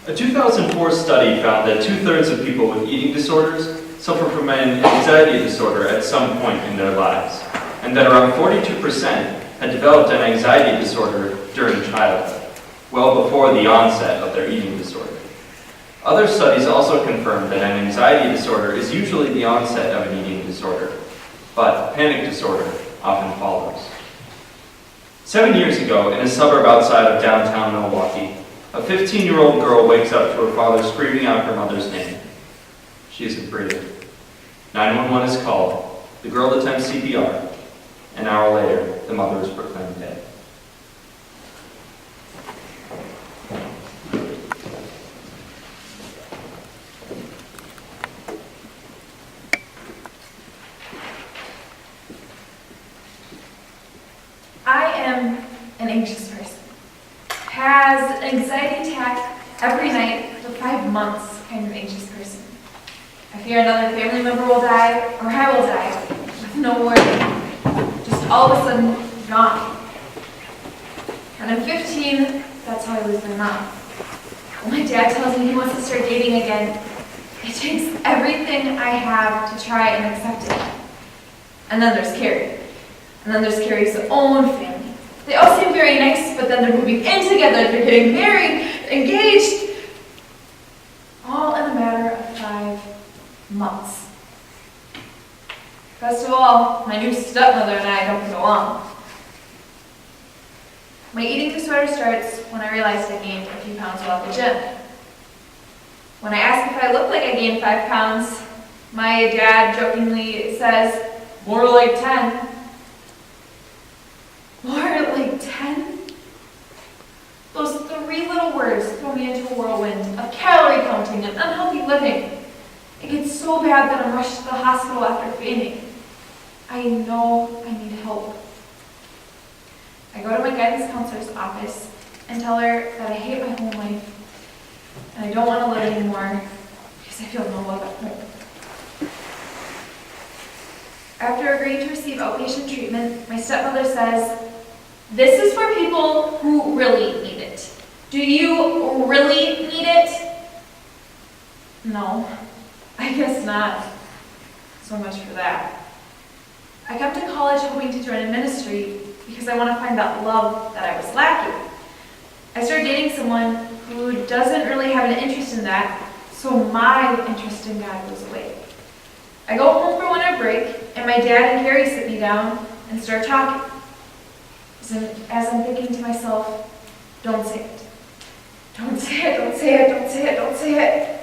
A 2004 study found that 2/3 of people with eating disorders suffer from an anxiety disorder at some point in their lives, and that around 42% had developed an anxiety disorder during childhood, well before the onset of their eating disorder. Other studies also confirm that an anxiety disorder is usually the onset of an eating disorder, but panic disorder often follows. 7 years ago, in a suburb outside of downtown Milwaukee, a 15-year-old girl wakes up to her father screaming out her mother's name. She isn't breathing. 911 is called. The girl attempts CPR. An hour later, the mother is proclaimed dead. I am an anxious person. Has an anxiety attack every night for 5 months kind of anxious person. I fear another family member will die, or I will die, with no warning. Just all of a sudden, gone. And I'm 15, that's how I lose my mom. When my dad tells me he wants to start dating again, it takes everything I have to try and accept it. And then there's Carrie. And then there's Carrie's own family. They all seem very nice, but then they're moving in together, they're getting married, engaged. All in a matter of 5 months. Best of all, my new stepmother and I don't get along. My eating disorder starts when I realized I gained a few pounds while at the gym. When I ask if I look like I gained 5 pounds, my dad jokingly says, "More like 10. More like 10? Those 3 little words throw me into a whirlwind of calorie counting and unhealthy living. It gets so bad that I'm rushed to the hospital after fainting. I know I need help. I go to my guidance counselor's office and tell her that I hate my home life and I don't want to live anymore because I feel no love at home. After agreeing to receive outpatient treatment, my stepmother says, "This is for people who really need it. Do you really need it?" No, I guess not. So much for that. I come to college hoping to join a ministry because I want to find that love that I was lacking. I start dating someone who doesn't really have an interest in that, so my interest in God goes away. I go home for winter break, and my dad and Carrie sit me down and start talking. As I'm thinking to myself, don't say it. Don't say it, don't say it, don't say it, don't say it.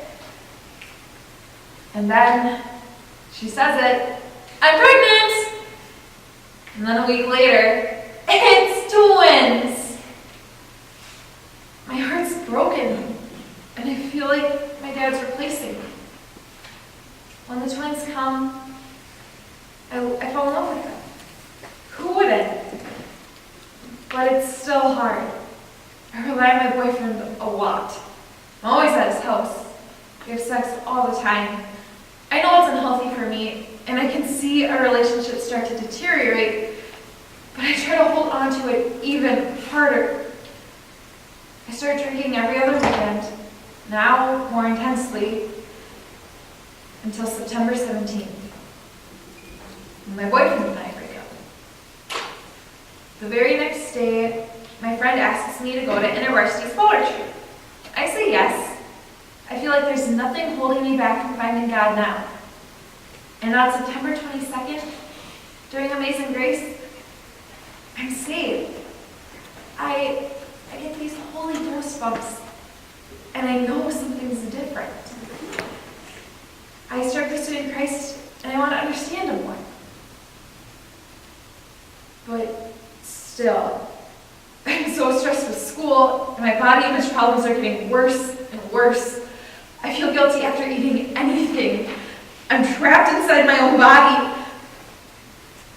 And then she says it, "I'm pregnant!" And then a week later, it's twins! My heart's broken, and I feel like my dad's replacing me. When the twins come, I fall in love with them. Who wouldn't? But it's still hard. I rely on my boyfriend a lot. I'm always at his house. We have sex all the time. I know it's unhealthy for me, and I can see our relationship start to deteriorate, but I try to hold on to it even harder. I start drinking every other weekend, now more intensely, until September 17th. My boyfriend and I break up. The very next day, my friend asks me to go to InterVarsity's photo retreat. I say yes. I feel like there's nothing holding me back from finding God now. And on September 22nd, during Amazing Grace, I'm saved. I get these holy ghost bumps, and I know something's different. I start pursuing Christ, and I want to understand Him more. But still, I'm so stressed with school, and my body image problems are getting worse and worse. I feel guilty after eating anything. I'm trapped inside my own body.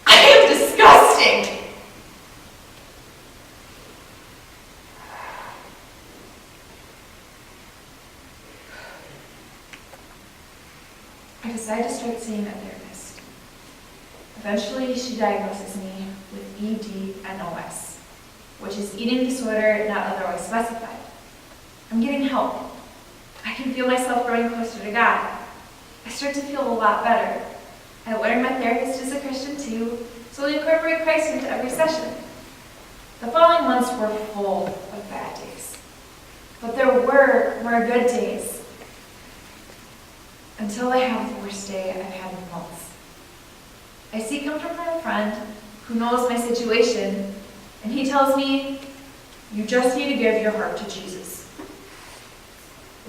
I am disgusting. I decide to start seeing a therapist. Eventually, she diagnoses me with EDNOS, which is eating disorder not otherwise specified. I'm getting help, I can feel myself growing closer to God. I start to feel a lot better. I learned my therapist is a Christian too, so we incorporate Christ into every session. The following months were full of bad days, but there were more good days. Until I have the worst day I've had in months. I seek comfort from a friend who knows my situation, and he tells me, "You just need to give your heart to Jesus."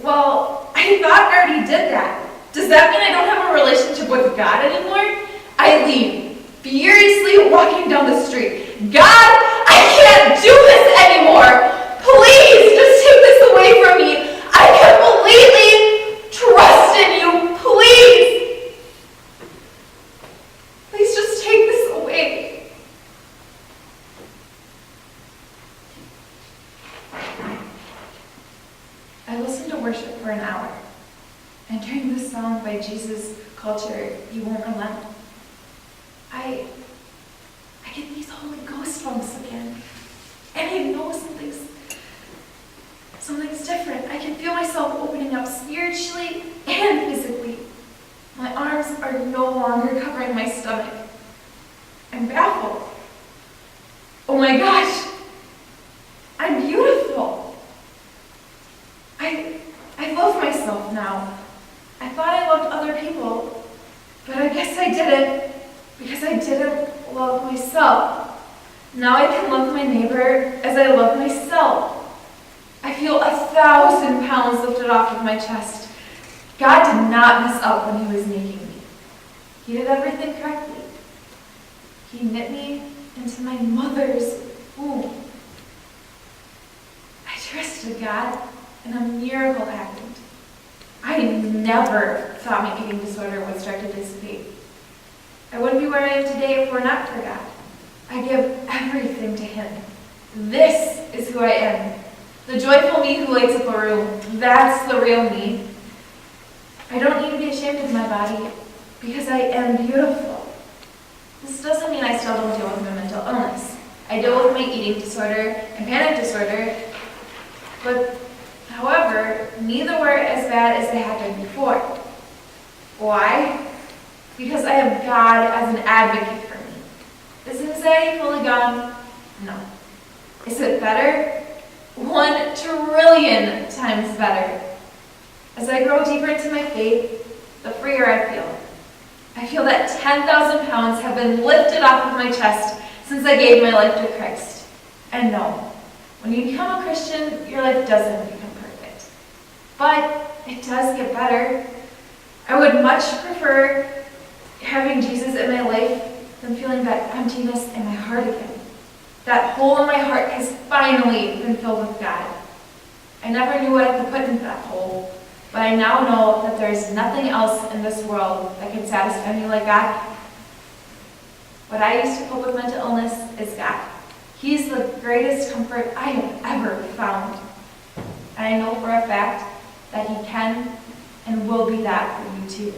Well, I thought I already did that. Does that mean I don't have a relationship with God anymore? I leave, furiously walking down the street. "God, I can't do this anymore! Please, just take this away from me! I completely trust in you, please! Please just take this away." I listened to worship for an hour, and during this song by Jesus Culture, "You Won't Relent," I get these Holy Ghost bumps again, and I know something's different. I can feel myself opening up spiritually and physically. My arms are no longer covering my stomach. I'm baffled. Oh my gosh, I'm beautiful. I love myself now. I thought I loved other people, but I guess I didn't, because I didn't love myself. Now I can love my neighbor as I love myself. I feel 1,000 pounds lifted off of my chest. God did not mess up when he was making me. He did everything correctly. He knit me into my mother's womb. I trusted God, and a miracle happened. I never thought my eating disorder would start to dissipate. I wouldn't be where I am today if it were not for God. I give everything to him. This is who I am. The joyful me who lights up a room. That's the real me. I don't need to be ashamed of my body because I am beautiful. This doesn't mean I still don't deal with my mental illness. I deal with my eating disorder and panic disorder, but however, neither were as bad as they had been before. Why? Because I have God as an advocate for me. Is anxiety fully gone? No. Is it better? 1,000,000,000,000 times better. As I grow deeper into my faith, the freer I feel. I feel that 10,000 pounds have been lifted off of my chest since I gave my life to Christ. And no, when you become a Christian, your life doesn't become perfect. But it does get better. I would much prefer having Jesus in my life than feeling that emptiness in my heart again. That hole in my heart has finally been filled with God. I never knew what I could put into that hole, but I now know that there is nothing else in this world that can satisfy me like God. What I use to cope with mental illness is God. He's the greatest comfort I have ever found. And I know for a fact that he can and will be that for you too.